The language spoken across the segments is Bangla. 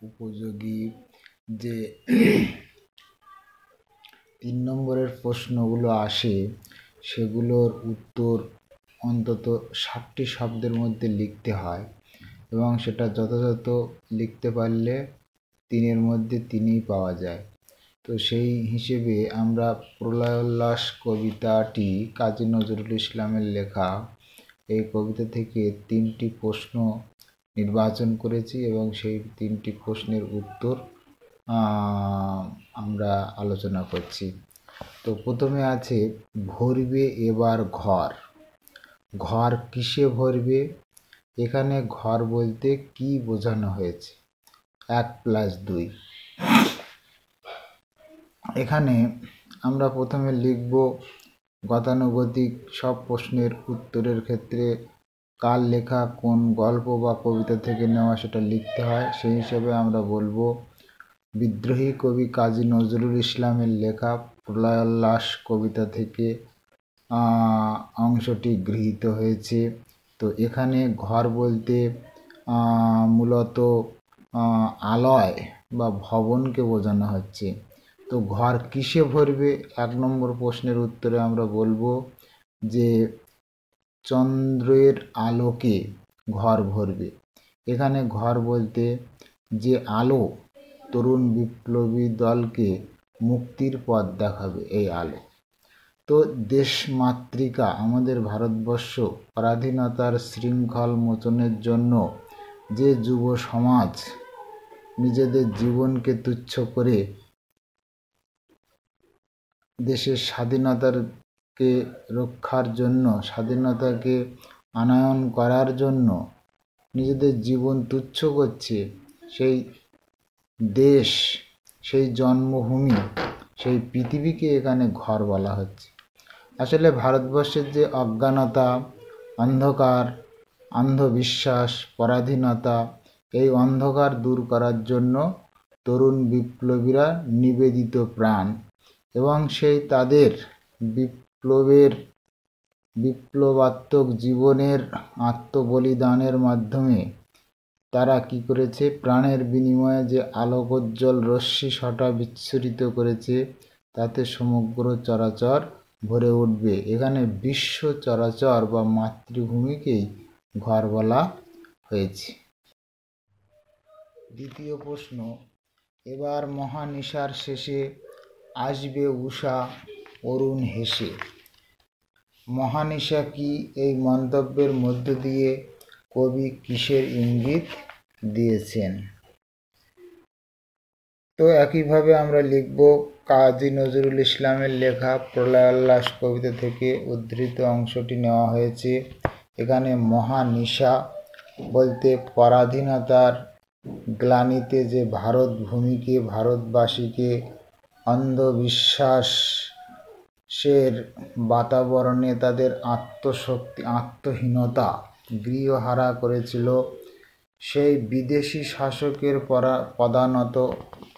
উপযোগী যে 3 নম্বরের প্রশ্নগুলো আসে সেগুলোর উত্তর অন্তত 60টি শব্দের মধ্যে লিখতে হয় এবং সেটা যথাযথ লিখতে পারলে 3-এর মধ্যে 3ই পাওয়া যায়। তো সেই হিসেবে আমরা প্রলয়োল্লাস কবিতাটি কাজী নজরুল ইসলামের লেখা এই কবিতা থেকে 3টি প্রশ্ন নির্বাচন করেছি এবং সেই 3টি প্রশ্নের উত্তর আমরা আলোচনা করছি। তো প্রথমে আছে ভরবে এবার ঘর। ঘর কিসে ভরবে? এখানে ঘর বলতে কি বোঝানো হয়েছে? 1+2। এখানে আমরা প্রথমে লিখব গতানুগতিক সব প্রশ্নের উত্তরের ক্ষেত্রে কার লেখা কোন গল্প বা কবিতা থেকে নেওয়া সেটা লিখতে হয়। সেই হিসাবে আমরা বলবো বিদ্রোহী কবি কাজী নজরুল ইসলামের লেখা প্রলয়োল্লাস কবিতা থেকে অংশটি গৃহীত হয়েছে। তো এখানে ঘর বলতে মূলত আলয় বা ভবনকে বোঝানো হচ্ছে। তো ঘর কিসে ভরবে? 1 নম্বর প্রশ্নের উত্তরে আমরা বলবো যে চন্দ্রের আলোকে ঘর ভরবে। এখানে ঘর বলতে যে আলো তরুণ বিপ্লবী দলকে মুক্তির পথ দেখাবে, এই আলো। তো দেশমাতৃকা আমাদের ভারতবর্ষ পরাধীনতার শৃঙ্খল মোচনের জন্য যে যুব সমাজ নিজেদের জীবনকে তুচ্ছ করে দেশের স্বাধীনতাকে রক্ষার জন্য, স্বাধীনতাকে আনয়ন করার জন্য নিজেদের জীবন তুচ্ছ করছে, সেই দেশ, সেই জন্মভূমি, সেই পৃথিবীকে এখানে ঘর বলা হচ্ছে। আসলে ভারতবর্ষের যে অজ্ঞানতা, অন্ধকার, অন্ধবিশ্বাস, পরাধীনতা, এই অন্ধকার দূর করার জন্য তরুণ বিপ্লবীরা নিবেদিত প্রাণ এবং সেই তাদের বিপ্লবাত্মক জীবনের আত্মবলিদানের মাধ্যমে তারা কি করেছে? প্রাণের বিনিময়ে যে আলোকোজ্জ্বল রশ্মি ছটা বিচ্ছুরিত করেছে তাতে সমগ্র চরাচর ভরে উঠবে। এখানে বিশ্ব চরাচর বা মাতৃভূমিকেই ঘর বলা হয়েছে। দ্বিতীয় প্রশ্ন, এবার মহানিশার শেষে আসবে উষা অরুণ হেসে। মহানিশা কি? এই মন্তব্যের মধ্য দিয়ে কবি কিসের ইঙ্গিত দিয়েছেন? তো একইভাবে আমরা লিখব কাজী নজরুল ইসলামের লেখা প্রলয়োল্লাস কবিতা থেকে উদ্ধৃত অংশটি নেওয়া হয়েছে। এখানে মহানিশা বলতে পরাধীনতার গ্লানিতে যে ভারত ভূমিকে, ভারতবাসীকে অন্ধবিশ্বাসের বাতাবরণে তাদের আত্মশক্তি, আত্মহীনতা গৃহহারা করেছিল, সেই বিদেশি শাসকের পদানত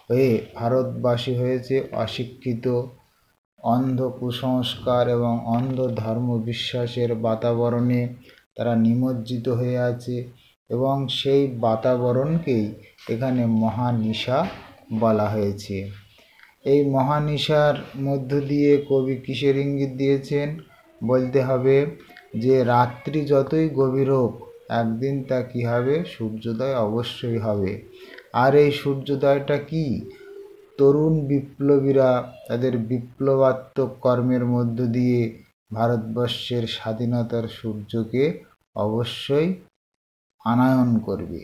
হয়ে ভারতবাসী হয়েছে অশিক্ষিত, অন্ধ কুসংস্কার এবং অন্ধ ধর্মবিশ্বাসের বাতাবরণে তারা নিমজ্জিত হয়ে আছে এবং সেই বাতাবরণকেই এখানে মহানিশা বলা হয়েছে। এই মহানিশার মধ্য দিয়ে কবি কিসের ইঙ্গিত দিয়েছেন? বলতে হবে যে রাত্রি যতই গভীর হোক একদিন তা কী হবে? সূর্যোদয় অবশ্যই হবে। আর এই সূর্যোদয়টা কি? তরুণ বিপ্লবীরা তাদের বিপ্লবাত্মক কর্মের মধ্য দিয়ে ভারতবর্ষের স্বাধীনতার সূর্যকে অবশ্যই আনয়ন করবে।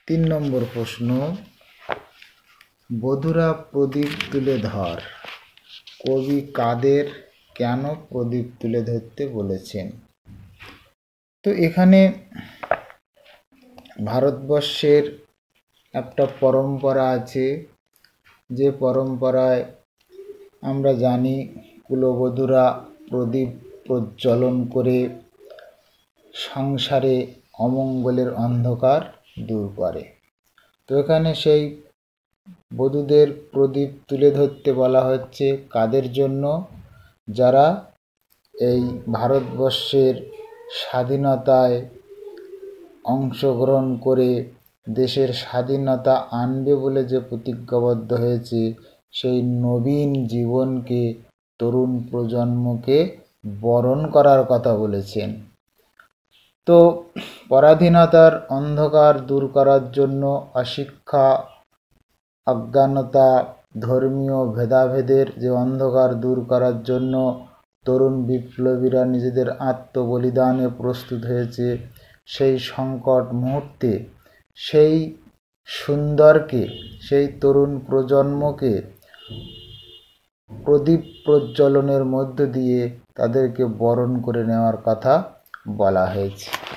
3 নম্বর প্রশ্ন, বধূরা প্রদীপ তুলে ধর। কবি কাদের কেন প্রদীপ তুলে ধরতে বলেছেন? তো এখানে ভারতবর্ষের একটা পরম্পরা আছে, যে পরম্পরায় আমরা জানি কুলবধূরা প্রদীপ প্রজ্বলন করে সংসারে অমঙ্গলের অন্ধকার দূর করে। তো এখানে সেই বধূদের প্রদীপ তুলে ধরতে বলা হচ্ছে কাদের জন্য? যারা এই ভারতবর্ষের স্বাধীনতায় অংশগ্রহণ করে দেশের স্বাধীনতা আনবে বলে যে প্রতিজ্ঞাবদ্ধ হয়েছে, সেই নবীন জীবনকে তরুণ প্রজন্মকে বরণ করার কথা বলেছেন। তো পরাধীনতার অন্ধকার দূর করার জন্য, অশিক্ষা, অজ্ঞানতা, ধর্মীয় ভেদাভেদের যে অন্ধকার দূর করার জন্য তরুণ বিপ্লবীরা নিজেদের আত্মবলিদানে প্রস্তুত হয়েছে। সেই সংকট মুহূর্তে সেই সুন্দরকে, সেই তরুণ প্রজন্মকে প্রদীপ প্রজ্বলনের মধ্য দিয়ে তাদেরকে বরণ করে নেওয়ার কথা বলা হয়েছে।